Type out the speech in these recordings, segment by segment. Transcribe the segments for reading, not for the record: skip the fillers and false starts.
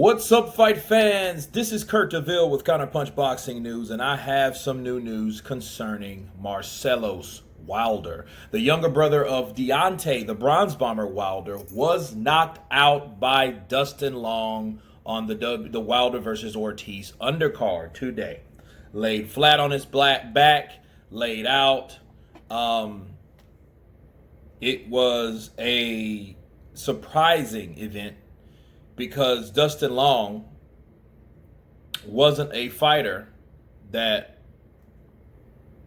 What's up, fight fans? This is Kurt DeVille with Counterpunch Boxing News, and I have some new news concerning Marcellos Wilder. The younger brother of Deontay, the Bronze Bomber Wilder, was knocked out by Dustin Long on the Wilder versus Ortiz undercard today. Laid flat on his back, laid out. It was a surprising event, because Dustin Long wasn't a fighter that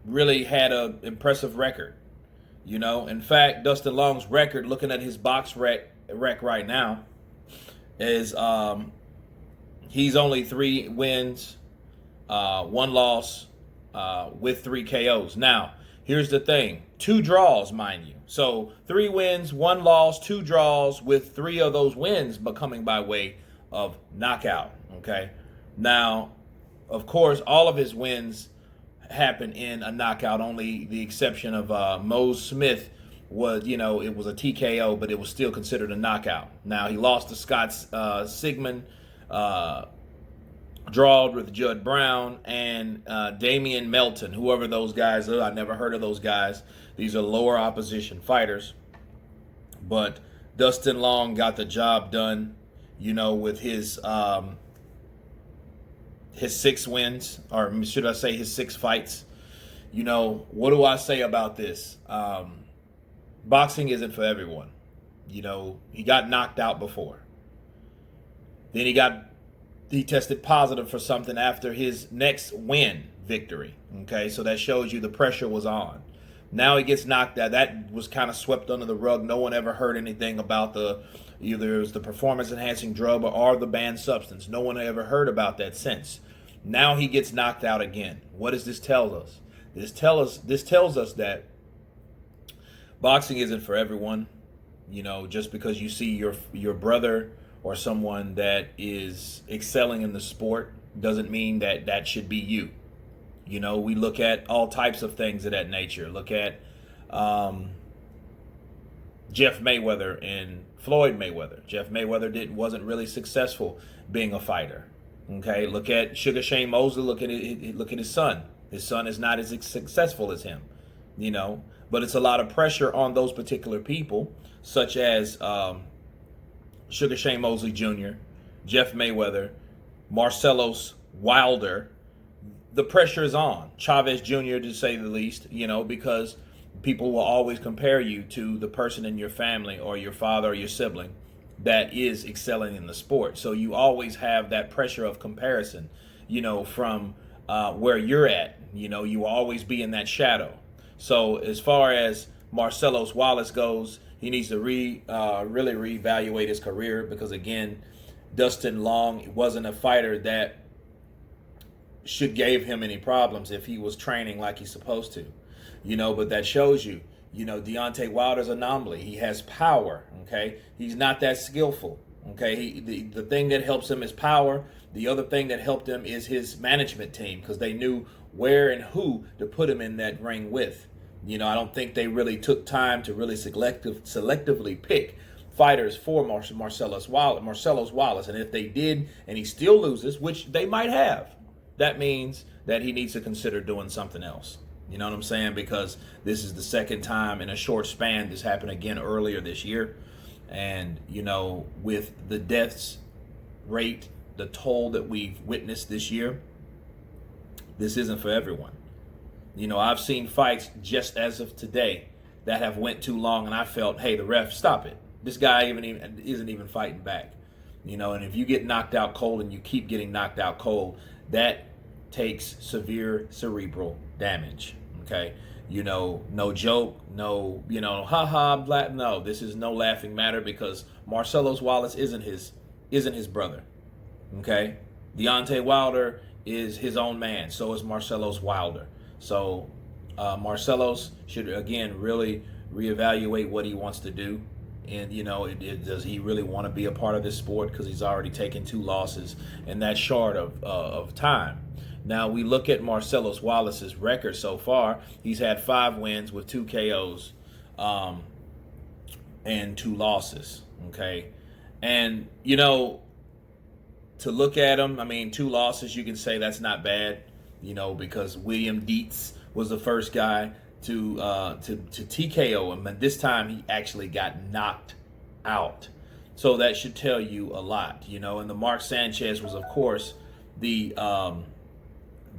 really had an impressive record. In fact, Dustin Long's record, looking at his box rec right now, is he's only 3 wins, 1 loss, with 3 KOs. Now, here's the thing. 2 draws, mind you. So 3 wins, 1 loss, 2 draws, with 3 of those wins coming by way of knockout. Okay. Now, of course, all of his wins happen in a knockout. Only the exception of Mose Smith was, it was a TKO, but it was still considered a knockout. Now, he lost to Scott Sigmund, drawed with Judd Brown and Damian Melton, whoever those guys are. I never heard of those guys. These are lower opposition fighters. But Dustin Long got the job done, with his 6 wins, or should I say his 6 fights. What do I say about this? Boxing isn't for everyone. He got knocked out before. Then he tested positive for something after his next victory. Okay, so that shows you the pressure was on. Now he gets knocked out. That was kind of swept under the rug. No one ever heard anything about either it was the performance-enhancing drug or the banned substance. No one ever heard about that since. Now he gets knocked out again. What does this tell us? This tells us that boxing isn't for everyone. Just because you see your brother or someone that is excelling in the sport doesn't mean that that should be you. We look at all types of things of that nature. Look at Jeff Mayweather and Floyd Mayweather. Jeff Mayweather wasn't really successful being a fighter. Okay, look at Sugar Shane Mosley. Look at his son. His son is not as successful as him. But it's a lot of pressure on those particular people, such as Sugar Shane Mosley Jr., Jeff Mayweather, Marcellos Wilder. The pressure is on. Chavez Jr., to say the least, because people will always compare you to the person in your family or your father or your sibling that is excelling in the sport. So you always have that pressure of comparison, from where you're at. You will always be in that shadow. So as far as Marcellos Wilder goes, he needs to really reevaluate his career, because, again, Dustin Long wasn't a fighter that should give him any problems if he was training like he's supposed to. But that shows you, Deontay Wilder's anomaly. He has power, okay? He's not that skillful, okay? The thing that helps him is power. The other thing that helped him is his management team, because they knew where and who to put him in that ring with. I don't think they really took time to really selectively pick fighters for Marcellos Wilder. And if they did, and he still loses, which they might have, that means that he needs to consider doing something else. You know what I'm saying? Because this is the second time in a short span. This happened again earlier this year. And, with the deaths rate, the toll that we've witnessed this year, this isn't for everyone. I've seen fights just as of today that have went too long, and I felt, hey, the ref, stop it. This guy isn't even fighting back. And if you get knocked out cold and you keep getting knocked out cold, that takes severe cerebral damage. Okay, no joke, no, no. This is no laughing matter, because Marcellos Wilder isn't his brother. Okay, Deontay Wilder is his own man. So is Marcellos Wilder. So Marcellos should, again, really reevaluate what he wants to do. And, does he really want to be a part of this sport? Because he's already taken 2 losses in that short of time. Now, we look at Marcellos Wilder's record so far. He's had 5 wins with 2 KOs and 2 losses. Okay. And, to look at him, I mean, 2 losses, you can say that's not bad, you know, because William Dietz was the first guy to TKO him, and this time he actually got knocked out. So that should tell you a lot, you know. And the Mark Sanchez was, of course, the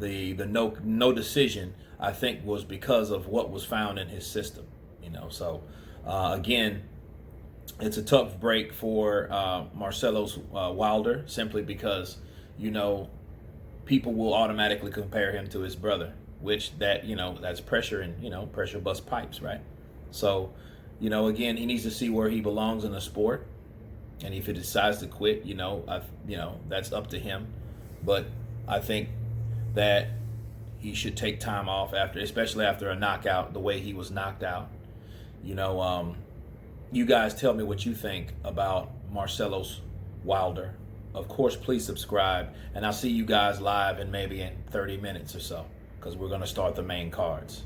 no decision. I think was because of what was found in his system, you know. So again, it's a tough break for Marcellos Wilder, simply because, you know, people will automatically compare him to his brother, which that, you know, that's pressure, and, you know, pressure busts pipes, right? So, you know, again, he needs to see where he belongs in the sport. And if he decides to quit, you know, that's up to him. But I think that he should take time off after, especially after a knockout, the way he was knocked out. You know, you guys tell me what you think about Marcellos Wilder. Of course, please subscribe, and I'll see you guys live in maybe 30 minutes or so, because we're going to start the main cards.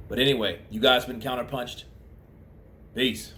But anyway, you guys been counterpunched. Peace.